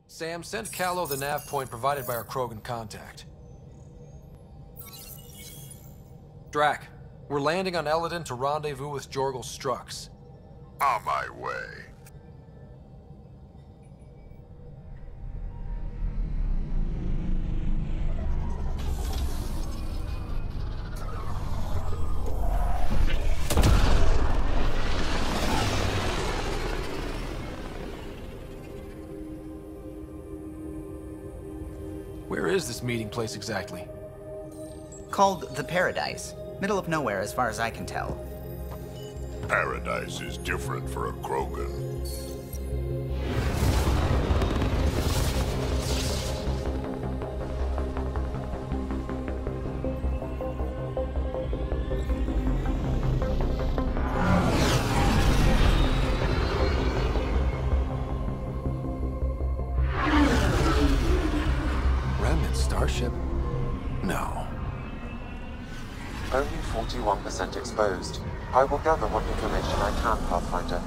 Sam, send Callow the nav point provided by our Krogan contact. Drac, we're landing on Eladon to rendezvous with Jorgal Strux. On my way. Where is this meeting place exactly? Called the Paradise. Middle of nowhere as far as I can tell. Paradise is different for a Krogan. Remnant starship? No. Only 41% exposed. I will gather what information I can, Pathfinder.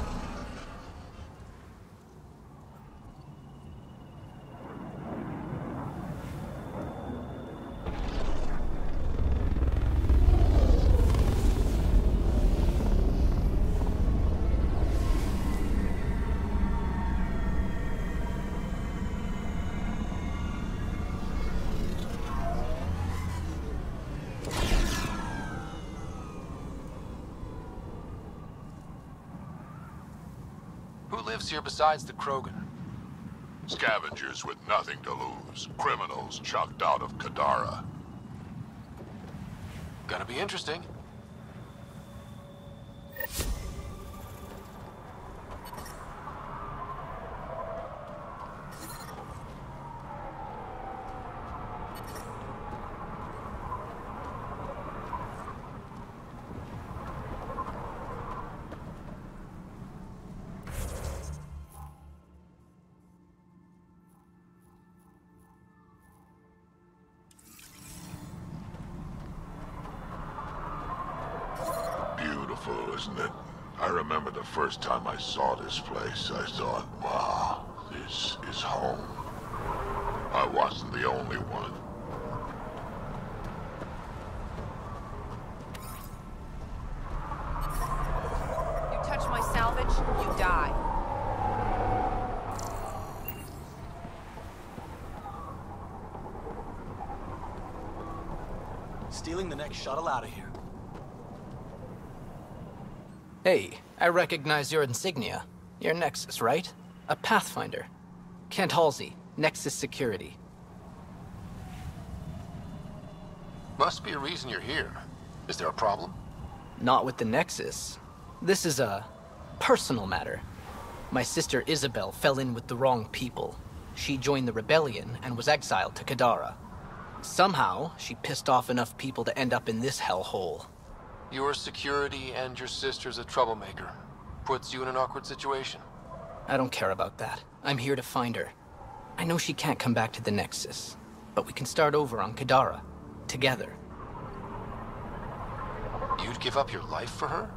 Who lives here besides the Krogan? Scavengers with nothing to lose. Criminals chucked out of Kadara. Gonna be interesting. Beautiful, isn't it? I remember the first time I saw this place, I thought, wow, this is home. I wasn't the only one. You touch my salvage, you die. Stealing the next shuttle out of here. Hey, I recognize your insignia. You're Nexus, right? A Pathfinder. Kent Halsey, Nexus Security. Must be a reason you're here. Is there a problem? Not with the Nexus. This is a personal matter. My sister Isabel fell in with the wrong people. She joined the rebellion and was exiled to Kadara. Somehow, she pissed off enough people to end up in this hellhole. Your security and your sister's a troublemaker. Puts you in an awkward situation. I don't care about that. I'm here to find her. I know she can't come back to the Nexus, but we can start over on Kadara. Together. You'd give up your life for her?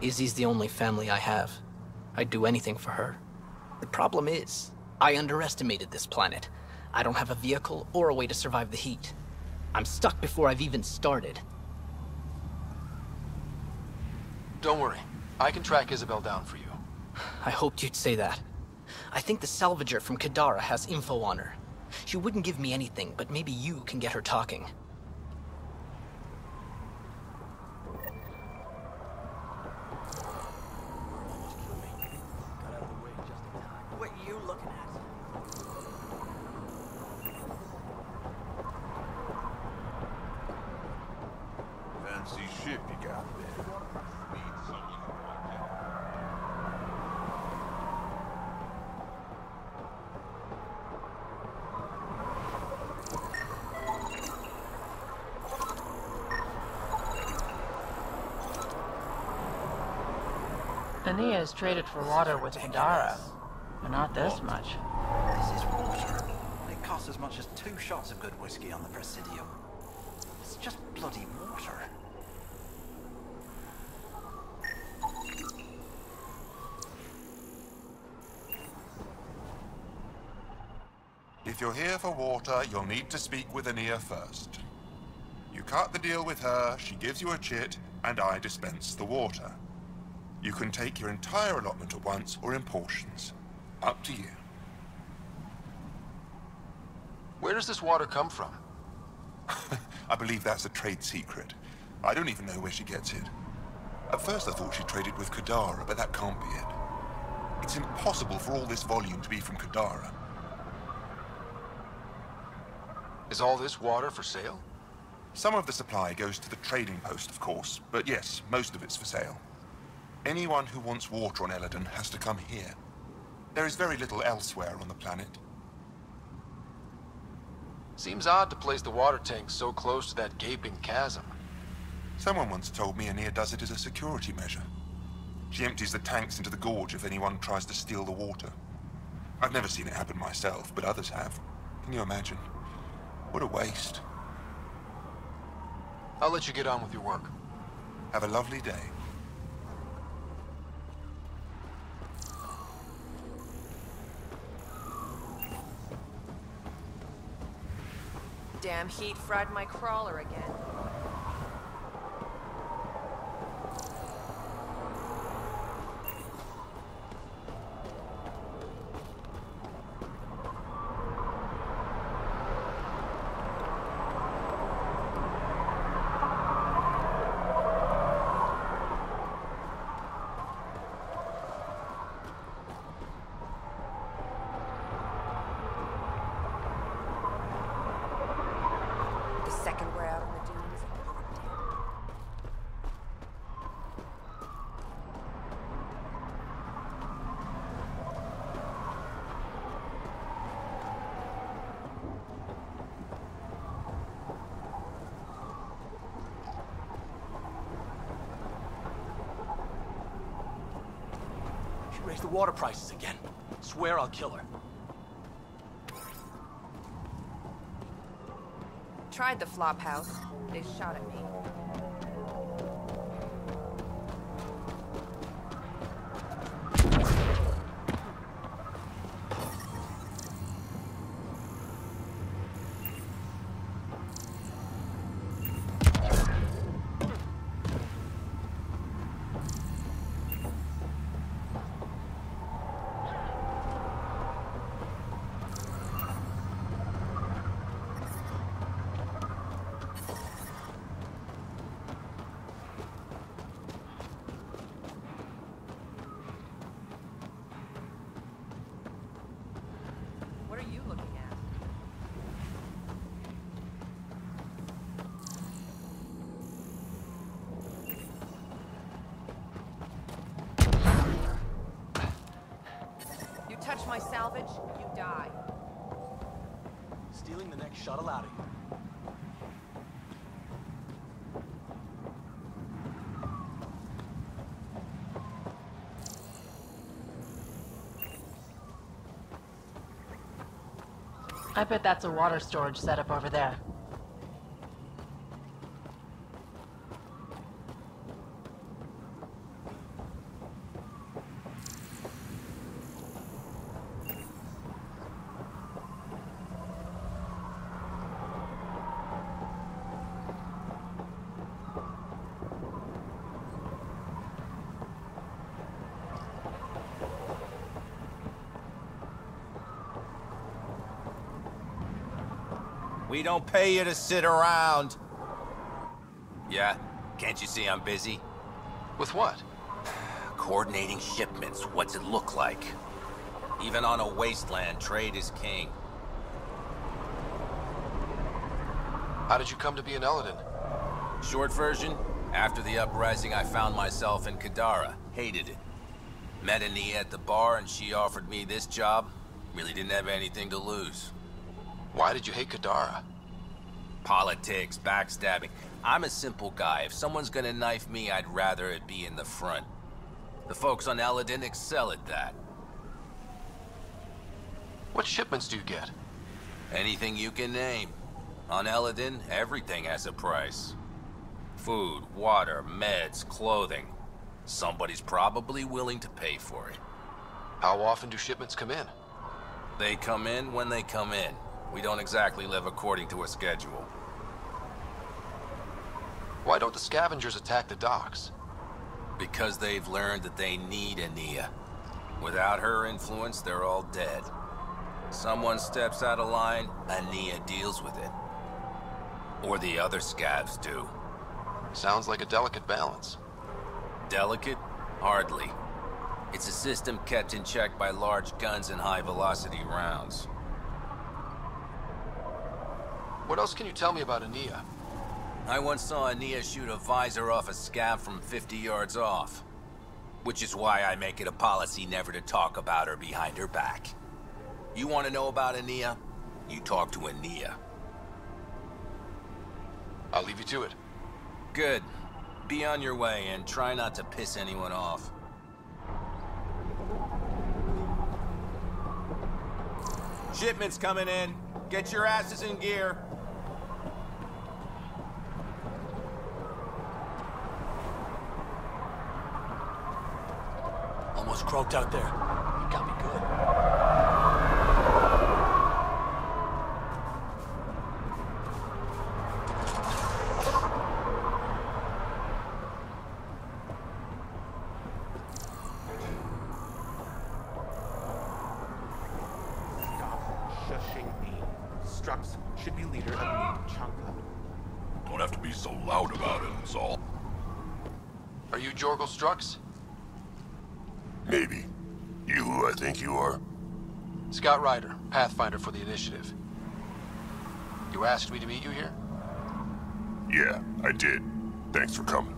Izzy's the only family I have. I'd do anything for her. The problem is, I underestimated this planet. I don't have a vehicle or a way to survive the heat. I'm stuck before I've even started. Don't worry. I can track Isabel down for you. I hoped you'd say that. I think the salvager from Kadara has info on her. She wouldn't give me anything, but maybe you can get her talking. What are you looking at? Fancy ship you got there. Ania's traded for water with Kadara, but not this much. This is water. It costs as much as 2 shots of good whiskey on the Presidium. It's just bloody water. If you're here for water, you'll need to speak with Ania first. You cut the deal with her, she gives you a chit, and I dispense the water. You can take your entire allotment at once or in portions. Up to you. Where does this water come from? I believe that's a trade secret. I don't even know where she gets it. At first I thought she traded with Kadara, but that can't be it. It's impossible for all this volume to be from Kadara. Is all this water for sale? Some of the supply goes to the trading post, of course, but yes, most of it's for sale. Anyone who wants water on Eladon has to come here. There is very little elsewhere on the planet. Seems odd to place the water tank so close to that gaping chasm. Someone once told me Ania does it as a security measure. She empties the tanks into the gorge if anyone tries to steal the water. I've never seen it happen myself, but others have. Can you imagine? What a waste. I'll let you get on with your work. Have a lovely day. Damn heat fried my crawler again. Second we're out on the dunes. She raised the water prices again. Swear I'll kill her. Tried the flop house. They shot at me. What are you looking at? You touch my salvage, you die. Stealing the next shuttle out of here. I bet that's a water storage setup over there. We don't pay you to sit around. Yeah? Can't you see I'm busy? With what? Coordinating shipments. What's it look like? Even on a wasteland, trade is king. How did you come to be in Eladon? Short version, after the uprising, I found myself in Kadara. Hated it. Met Ania at the bar and she offered me this job. Really didn't have anything to lose. Why did you hate Kadara? Politics, backstabbing. I'm a simple guy. If someone's gonna knife me, I'd rather it be in the front. The folks on Eladon excel at that. What shipments do you get? Anything you can name. On Eladon, everything has a price. Food, water, meds, clothing. Somebody's probably willing to pay for it. How often do shipments come in? They come in when they come in. We don't exactly live according to a schedule. Why don't the scavengers attack the docks? Because they've learned that they need Ania. Without her influence, they're all dead. Someone steps out of line, Ania deals with it. Or the other scavs do. Sounds like a delicate balance. Delicate? Hardly. It's a system kept in check by large guns and high-velocity rounds. What else can you tell me about Ania? I once saw Ania shoot a visor off a scav from 50 yards off. Which is why I make it a policy never to talk about her behind her back. You want to know about Ania? You talk to Ania. I'll leave you to it. Good. Be on your way and try not to piss anyone off. Shipment's coming in. Get your asses in gear. Almost croaked out there. You got me good. Shushing me. Strux should be leader of New Chunka. Don't have to be so loud about it, that's all. Are you Jorgel Strux? Maybe. You who I think you are? Scout Rider, Pathfinder for the Initiative. You asked me to meet you here? Yeah, I did. Thanks for coming.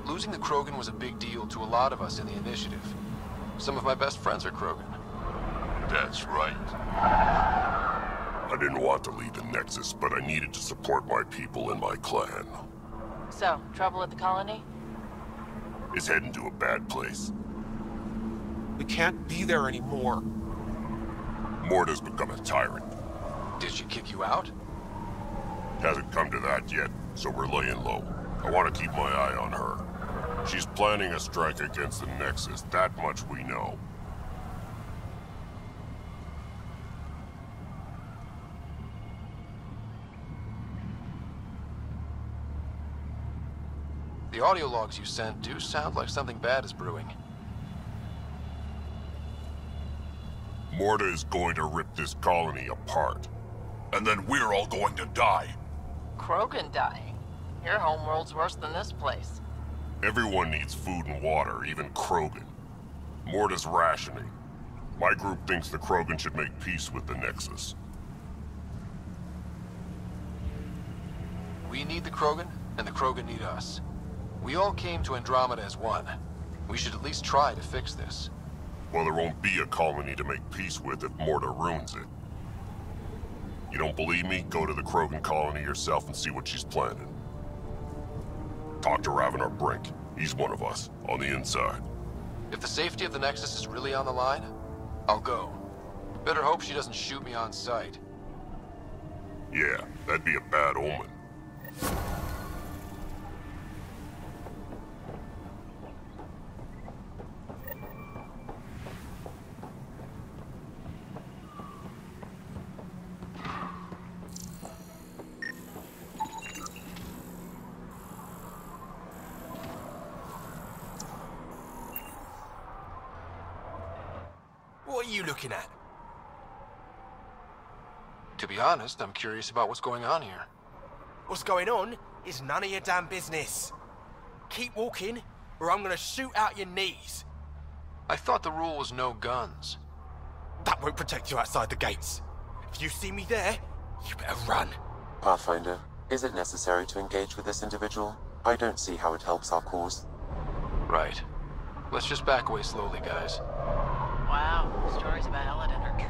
Losing the Krogan was a big deal to a lot of us in the Initiative. Some of my best friends are Krogan. That's right. I didn't want to leave the Nexus, but I needed to support my people and my clan. So, trouble at the colony? It's heading to a bad place. We can't be there anymore. Morta's become a tyrant. Did she kick you out? Hasn't come to that yet, so we're laying low. I want to keep my eye on her. She's planning a strike against the Nexus, that much we know. The audio logs you sent do sound like something bad is brewing. Morta is going to rip this colony apart. And then we're all going to die. Krogan dying? Your homeworld's worse than this place. Everyone needs food and water, even Krogan. Morta's rationing. My group thinks the Krogan should make peace with the Nexus. We need the Krogan, and the Krogan need us. We all came to Andromeda as one. We should at least try to fix this. Well, there won't be a colony to make peace with if Morta ruins it. You don't believe me? Go to the Krogan colony yourself and see what she's planning. Talk to Ravenar Brink. He's one of us, on the inside. If the safety of the Nexus is really on the line, I'll go. Better hope she doesn't shoot me on sight. Yeah, that'd be a bad omen. What are you looking at? To be honest, I'm curious about what's going on here. What's going on is none of your damn business. Keep walking, or I'm gonna shoot out your knees. I thought the rule was no guns. That won't protect you outside the gates. If you see me there, you better run. Pathfinder, is it necessary to engage with this individual? I don't see how it helps our cause. Right. Let's just back away slowly, guys. Wow, stories about Eladin are true.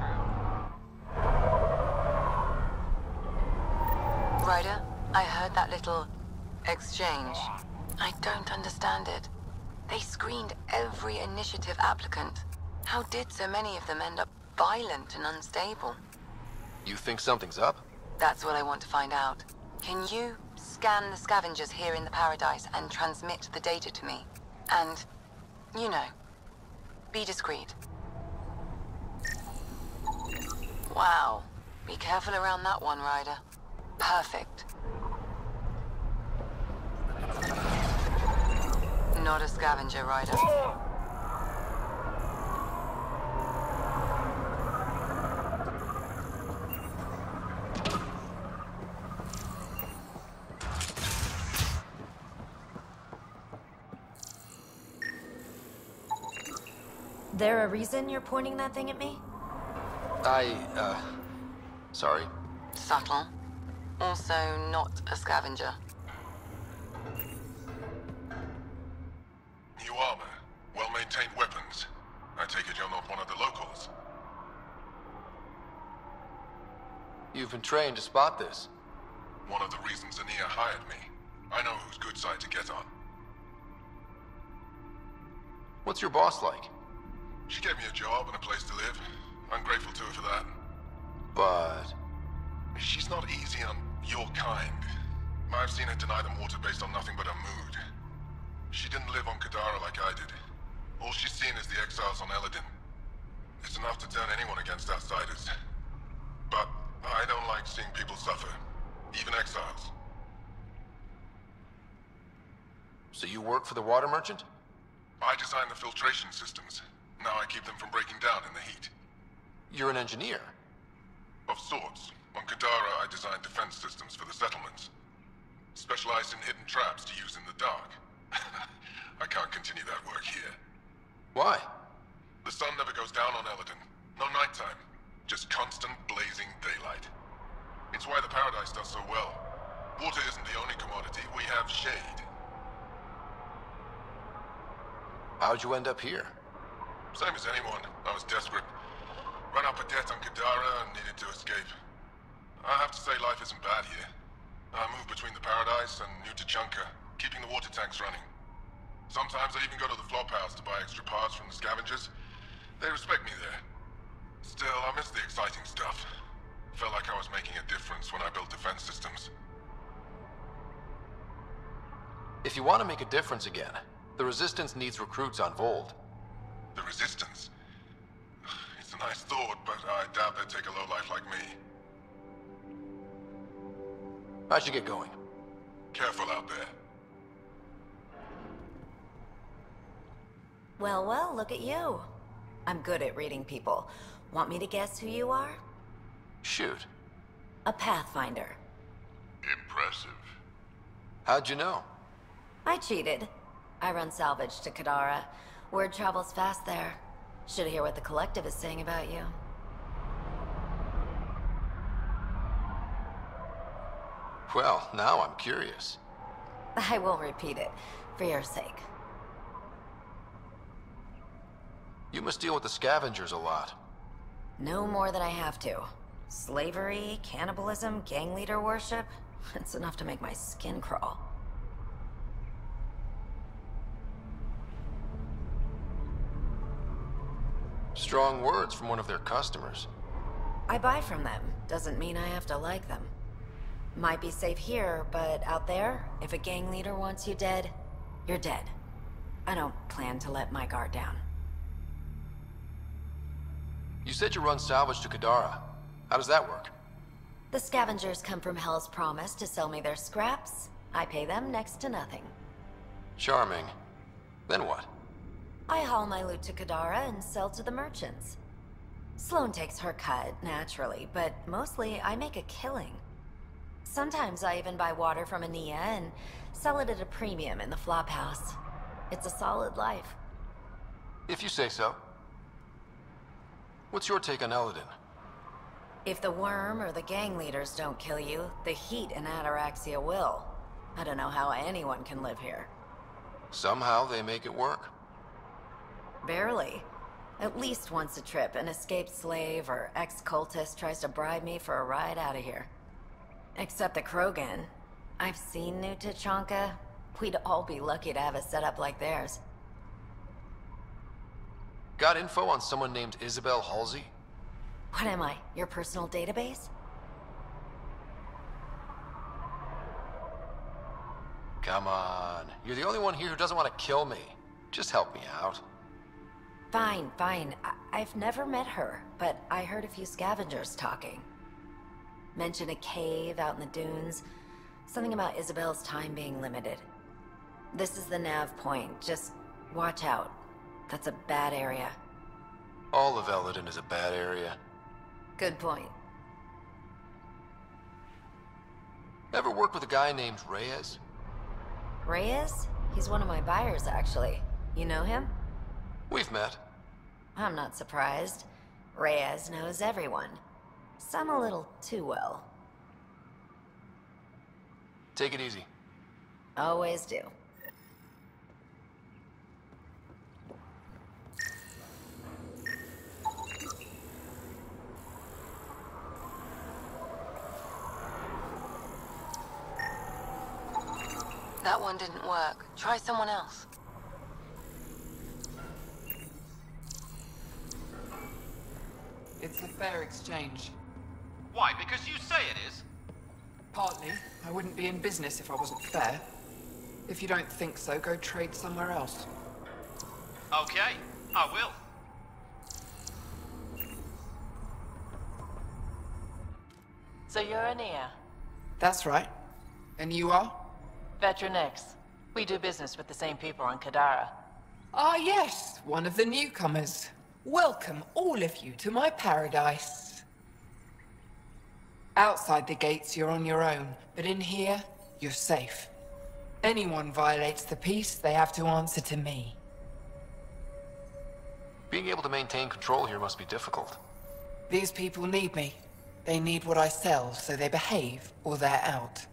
Ryder, I heard that little exchange. I don't understand it. They screened every initiative applicant. How did so many of them end up violent and unstable? You think something's up? That's what I want to find out. Can you scan the scavengers here in the Paradise and transmit the data to me. And, you know, be discreet. Wow. Be careful around that one, Ryder. Perfect. Not a scavenger, Ryder. There a reason you're pointing that thing at me? Sorry. Subtle. Also not a scavenger. New armor, well-maintained weapons. I take it you're not one of the locals. You've been trained to spot this. One of the reasons Ania hired me. I know whose good side to get on. What's your boss like? She gave me a job and a place to live. I'm grateful to her for that. But... she's not easy on your kind. I've seen her deny them water based on nothing but her mood. She didn't live on Kadara like I did. All she's seen is the exiles on Eladin. It's enough to turn anyone against outsiders. But I don't like seeing people suffer. Even exiles. So you work for the water merchant? I design the filtration systems. Now I keep them from breaking down in the heat. You're an engineer? Of sorts. On Kadara, I designed defense systems for the settlements. Specialized in hidden traps to use in the dark. I can't continue that work here. Why? The sun never goes down on Eladin. No nighttime. Just constant blazing daylight. It's why the Paradise does so well. Water isn't the only commodity. We have shade. How'd you end up here? Same as anyone. I was desperate. Ran up a debt on Kadara and needed to escape. I have to say life isn't bad here. I move between the Paradise and New Tachanka, keeping the water tanks running. Sometimes I even go to the flop house to buy extra parts from the scavengers. They respect me there. Still, I miss the exciting stuff. Felt like I was making a difference when I built defense systems. If you want to make a difference again, the Resistance needs recruits on Vold. The Resistance? It's a nice thought, but I doubt they'd take a lowlife like me. I should get going. Careful out there. Well, well, look at you. I'm good at reading people. Want me to guess who you are? Shoot. A Pathfinder. Impressive. How'd you know? I cheated. I run salvage to Kadara. Word travels fast there. Should hear what the Collective is saying about you. Well, now I'm curious. I won't repeat it, for your sake. You must deal with the scavengers a lot. No more than I have to. Slavery, cannibalism, gang leader worship. It's enough to make my skin crawl. Strong words from one of their customers. I buy from them. Doesn't mean I have to like them. Might be safe here, but out there, if a gang leader wants you dead, you're dead. I don't plan to let my guard down. You said you run salvage to Kadara. How does that work? The scavengers come from Hell's Promise to sell me their scraps. I pay them next to nothing. Charming. Then what? I haul my loot to Kadara and sell to the merchants. Sloane takes her cut, naturally, but mostly I make a killing. Sometimes I even buy water from Ania and sell it at a premium in the flop house. It's a solid life. If you say so. What's your take on Eladin? If the worm or the gang leaders don't kill you, the heat in Ataraxia will. I don't know how anyone can live here. Somehow they make it work. Barely. At least once a trip, an escaped slave or ex-cultist tries to bribe me for a ride out of here. Except the Krogan. I've seen New Tachanka. We'd all be lucky to have a setup like theirs. Got info on someone named Isabel Halsey? What am I, your personal database? Come on. You're the only one here who doesn't want to kill me. Just help me out. Fine, fine. I've never met her, but I heard a few scavengers talking. Mention a cave out in the dunes. Something about Isabel's time being limited. This is the nav point. Just watch out. That's a bad area. All of Eldon is a bad area. Good point. Ever work with a guy named Reyes? Reyes? He's one of my buyers, actually. You know him? We've met. I'm not surprised. Reyes knows everyone. Some a little too well. Take it easy. Always do. That one didn't work. Try someone else. It's a fair exchange. Why? Because you say it is? Partly. I wouldn't be in business if I wasn't fair. If you don't think so, go trade somewhere else. Okay, I will. So you're Ania? That's right. And you are? Veteran X. We do business with the same people on Kadara. Ah, yes, one of the newcomers. Welcome, all of you, to my paradise. Outside the gates, you're on your own, but in here, you're safe. Anyone violates the peace, they have to answer to me. Being able to maintain control here must be difficult. These people need me. They need what I sell, so they behave, or they're out.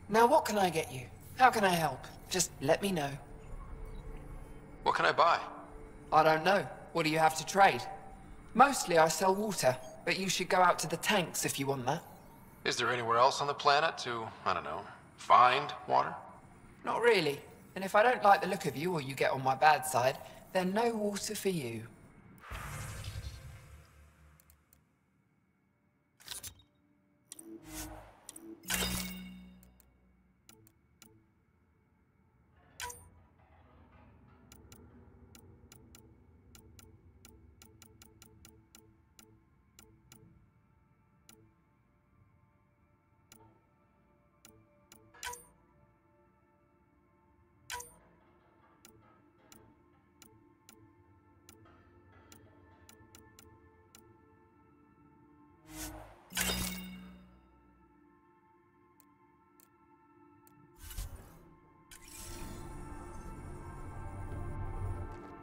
Now, what can I get you? How can I help? Just let me know. What can I buy? I don't know. What do you have to trade? Mostly I sell water, but you should go out to the tanks if you want that. Is there anywhere else on the planet to, I don't know, find water? Not really. And if I don't like the look of you or you get on my bad side, then no water for you.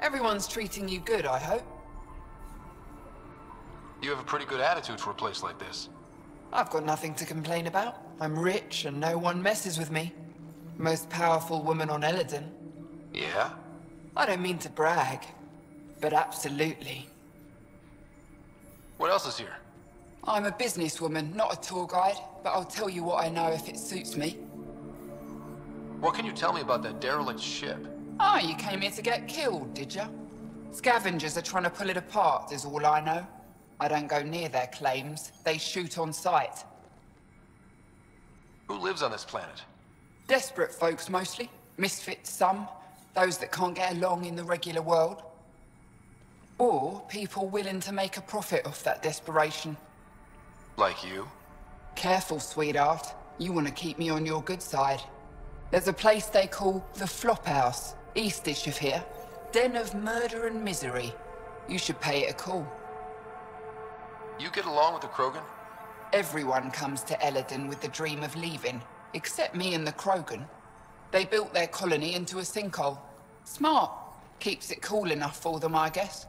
Everyone's treating you good, I hope. You have a pretty good attitude for a place like this. I've got nothing to complain about. I'm rich and no one messes with me. Most powerful woman on Eldon. Yeah? I don't mean to brag, but absolutely. What else is here? I'm a businesswoman, not a tour guide, but I'll tell you what I know if it suits me. What can you tell me about that derelict ship? Ah, you came here to get killed, did ya? Scavengers are trying to pull it apart, is all I know. I don't go near their claims. They shoot on sight. Who lives on this planet? Desperate folks, mostly. Misfits, some. Those that can't get along in the regular world. Or people willing to make a profit off that desperation. Like you? Careful, sweetheart. You want to keep me on your good side. There's a place they call the Flop House, eastish of here. Den of murder and misery. You should pay it a call. You get along with the Krogan? Everyone comes to Eldon with the dream of leaving, except me and the Krogan. They built their colony into a sinkhole. Smart. Keeps it cool enough for them, I guess.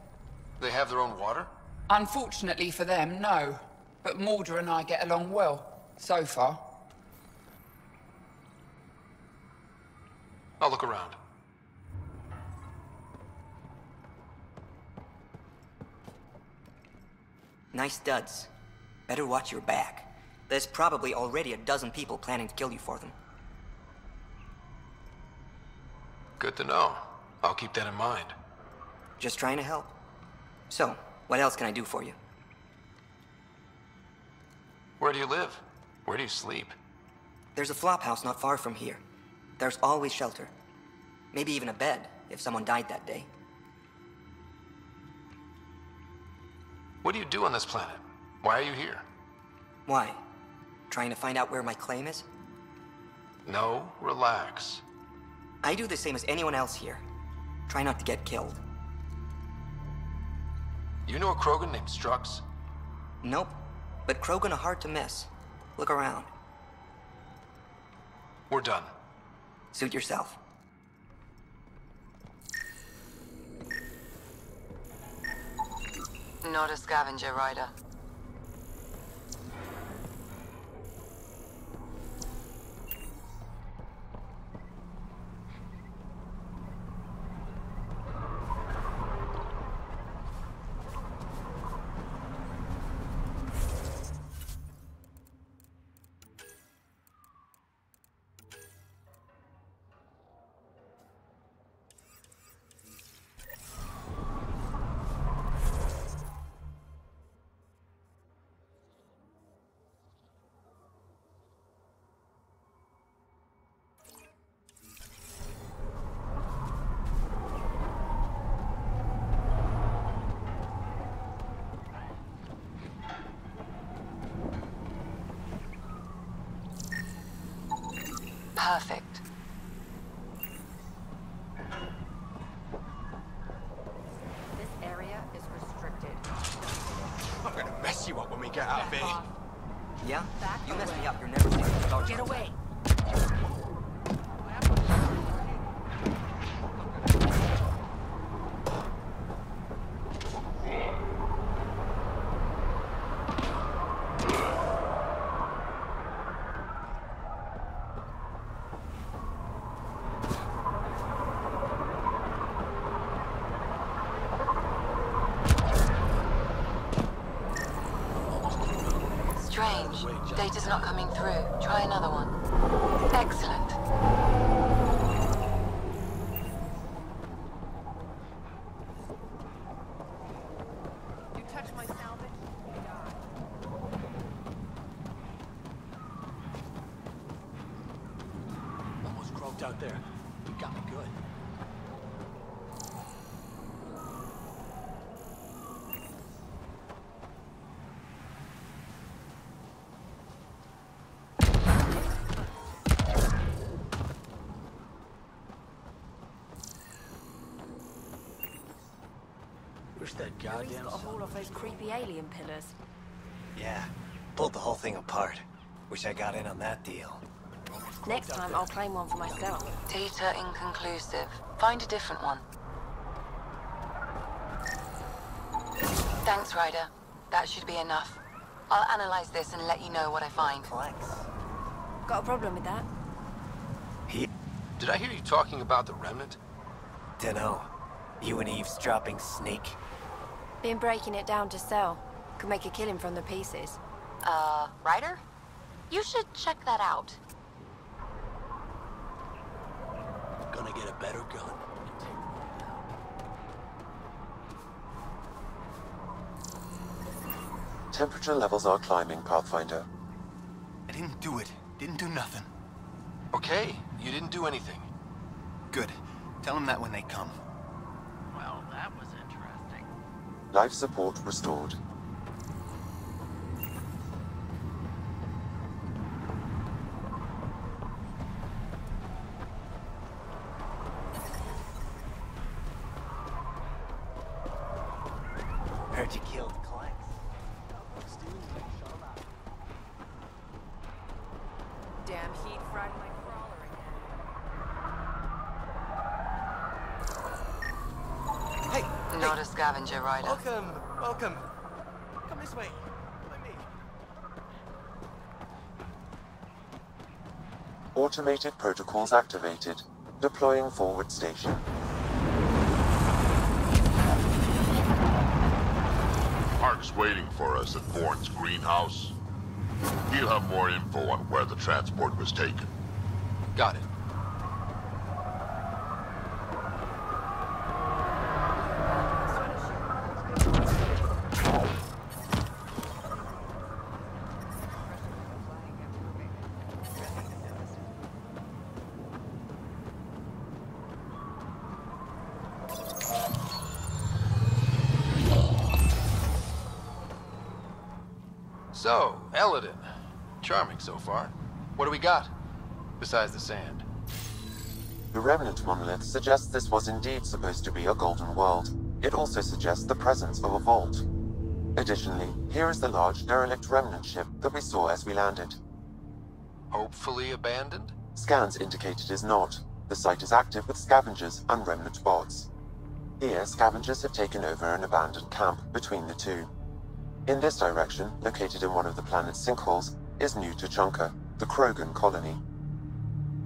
They have their own water? Unfortunately for them, no. But Mordor and I get along well, so far. I'll look around. Nice duds. Better watch your back. There's probably already a dozen people planning to kill you for them. Good to know. I'll keep that in mind. Just trying to help. So, what else can I do for you? Where do you live? Where do you sleep? There's a flop house not far from here. There's always shelter. Maybe even a bed, if someone died that day. What do you do on this planet? Why are you here? Why? Trying to find out where my claim is? No, relax. I do the same as anyone else here. Try not to get killed. You know a Krogan named Strux? Nope. But Krogan are hard to miss. Look around. We're done. Suit yourself. Not a scavenger rider. Perfect. This area is restricted. I'm gonna mess you up when we get out of here. Yeah? You mess me up, you're never safe to start. Get away. Strange. Data's not coming through. Try another one. Excellent. You touch my salvage, you die. Almost croaked out there. You got me good. Where's that goddamn Got a haul off those creepy alien pillars. Yeah, pulled the whole thing apart. Wish I got in on that deal. Next time, I'll claim one for myself. Data inconclusive. Find a different one. Thanks, Ryder. That should be enough. I'll analyze this and let you know what I find. Got a problem with that? Did I hear you talking about the Remnant? Dunno. You an eavesdropping snake? Been breaking it down to sell. Could make a killing from the pieces. Ryder? You should check that out. Gonna get a better gun. Temperature levels are climbing, Pathfinder. I didn't do it. Didn't do nothing. Okay, you didn't do anything. Good. Tell them that when they come. Well, that was interesting. Life support restored. Heard you killed Clanks. Damn heat fried my crawler again. Hey! Not a scavenger rider. Welcome! Welcome! Come this way. Let me. Automated protocols activated. Deploying forward station. Mark's waiting for us at Bourne's greenhouse. He'll have more info on where the transport was taken. Got it. So, Eladin. Charming so far. What do we got? Besides the sand. The remnant monolith suggests this was indeed supposed to be a golden world. It also suggests the presence of a vault. Additionally, here is the large derelict remnant ship that we saw as we landed. Hopefully abandoned? Scans indicate it is not. The site is active with scavengers and remnant bots. Here, scavengers have taken over an abandoned camp between the two. In this direction, located in one of the planet's sinkholes, is New Tuchanka, the Krogan colony.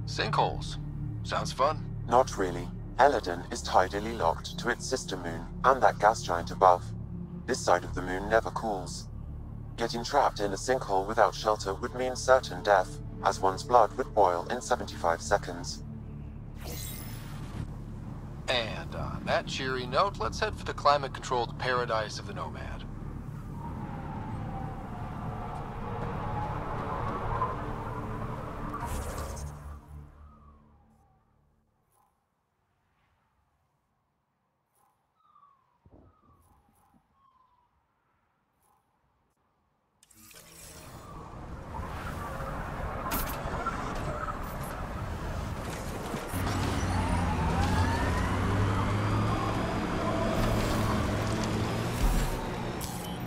Sinkholes? Sounds fun. Not really. Eladin is tidally locked to its sister moon and that gas giant above. This side of the moon never cools. Getting trapped in a sinkhole without shelter would mean certain death, as one's blood would boil in 75 seconds. And on that cheery note, let's head for the climate-controlled paradise of the Nomad.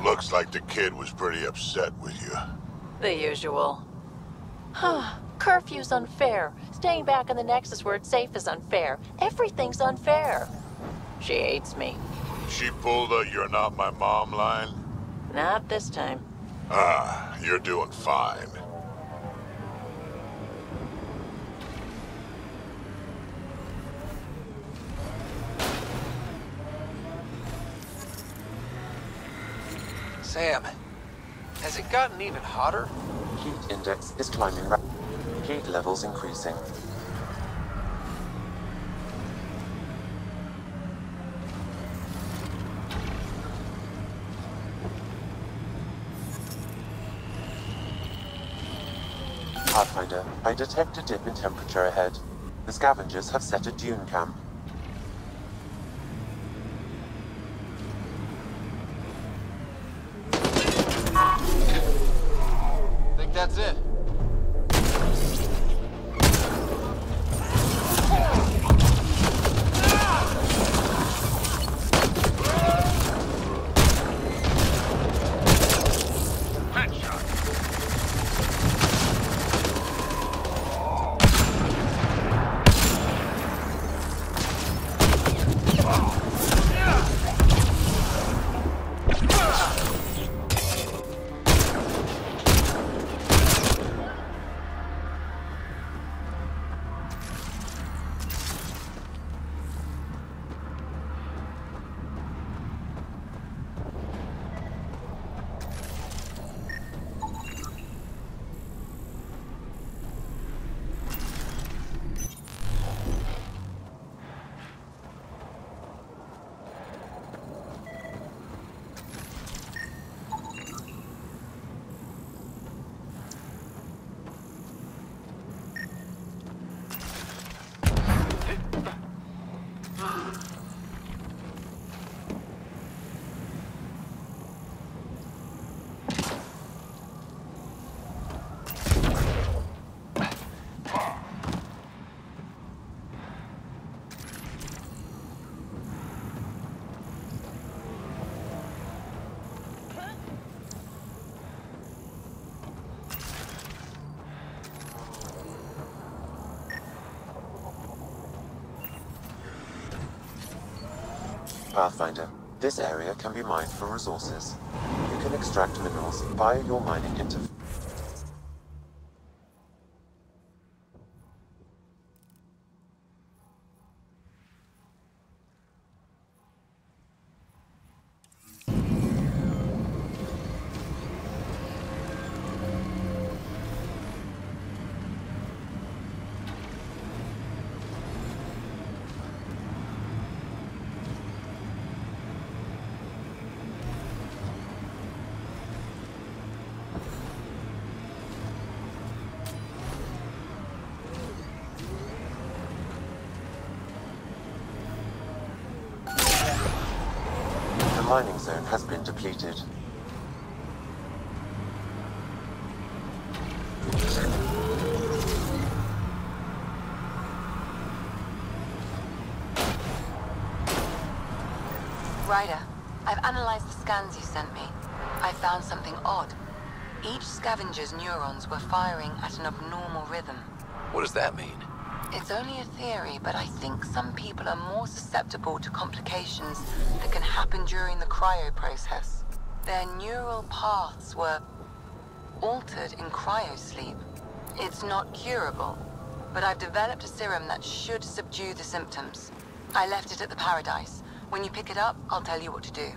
Looks like the kid was pretty upset with you. The usual. Curfew's unfair. Staying back in the Nexus where it's safe is unfair. Everything's unfair. She hates me. She pulled a "you're not my mom" line? Not this time. Ah, you're doing fine. Sam, has it gotten even hotter? Heat index is climbing rapidly. Heat levels increasing. Pathfinder, I detect a dip in temperature ahead. The scavengers have set a dune camp. Think that's it. Pathfinder, this area can be mined for resources. You can extract minerals via your mining interface. The mining zone has been depleted. Ryder, I've analyzed the scans you sent me. I found something odd. Each scavenger's neurons were firing at an abnormal rhythm. What does that mean? It's only a theory, but I think some people are more susceptible to complications that can happen during the cryo process. Their neural paths were altered in cryosleep. It's not curable, but I've developed a serum that should subdue the symptoms. I left it at the Paradise. When you pick it up, I'll tell you what to do.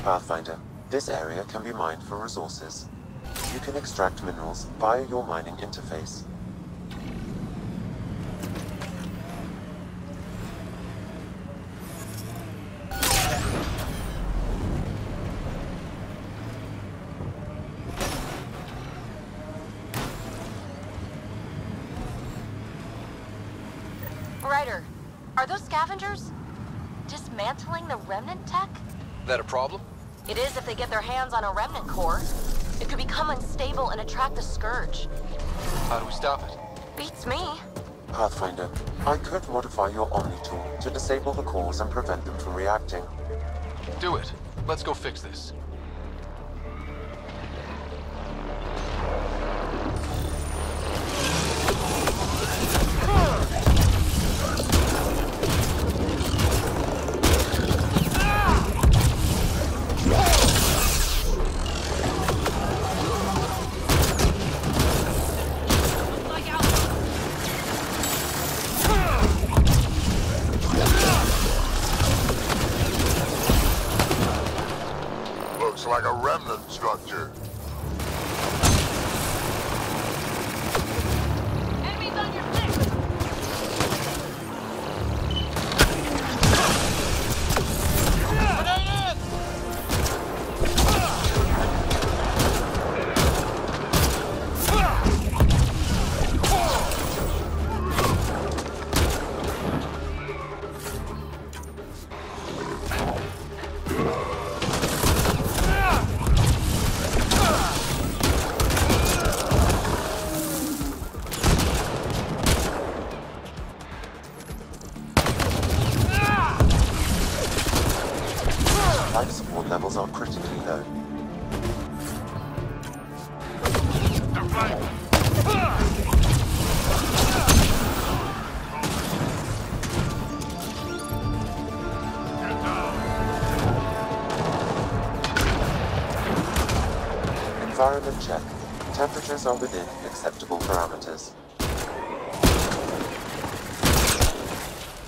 Pathfinder, this area can be mined for resources. You can extract minerals via your mining interface. Ryder, are those scavengers dismantling the remnant tech? That a problem? It is if they get their hands on a remnant core. It could become unstable and attract the Scourge. How do we stop it? Beats me. Pathfinder, I could modify your Omni tool to disable the cores and prevent them from reacting. Do it. Let's go fix this. Like a remnant structure. Enemies on your six! Life support levels are critically low. Environment check. Temperatures are within acceptable parameters.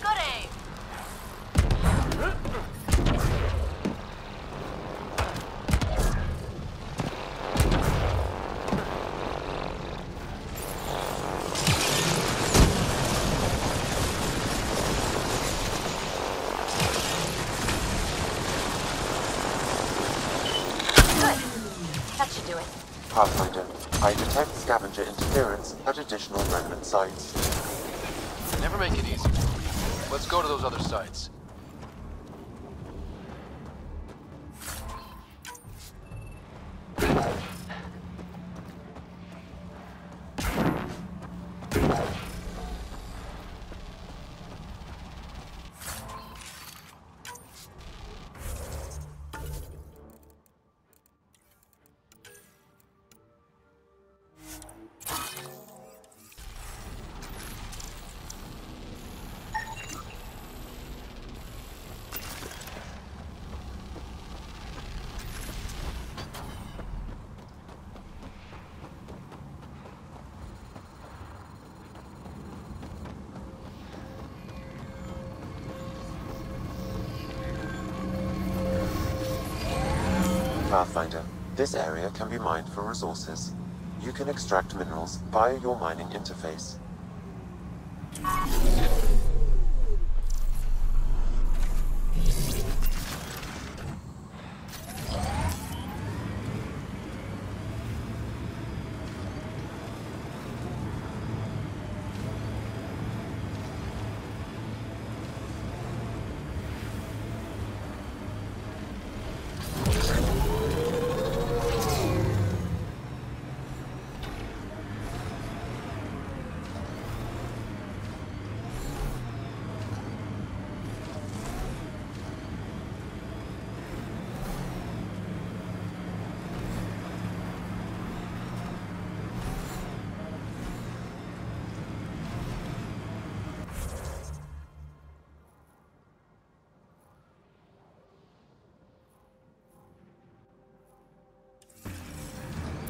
Good aim! That should do it. Pathfinder, I detect scavenger interference at additional remnant sites. Never make it easy. Let's go to those other sites. Pathfinder, This area can be mined for resources. You can extract minerals via your mining interface.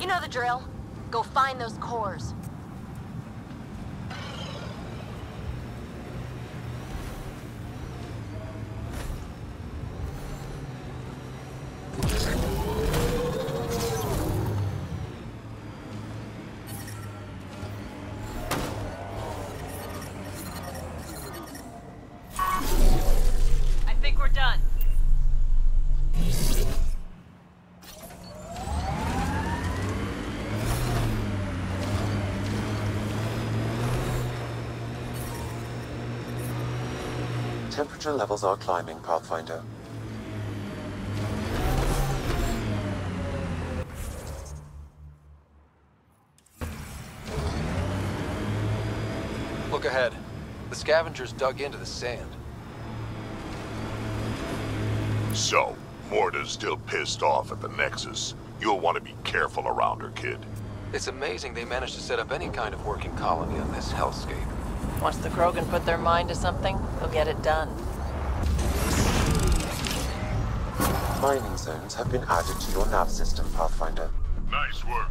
You know the drill. Go find those cores. I think we're done. Temperature levels are climbing, Pathfinder. Look ahead. The scavengers dug into the sand. So, Morta's still pissed off at the Nexus. You'll want to be careful around her, kid. It's amazing they managed to set up any kind of working colony on this hellscape. Once the Krogan put their mind to something, they'll get it done. Mining zones have been added to your nav system, Pathfinder. Nice work.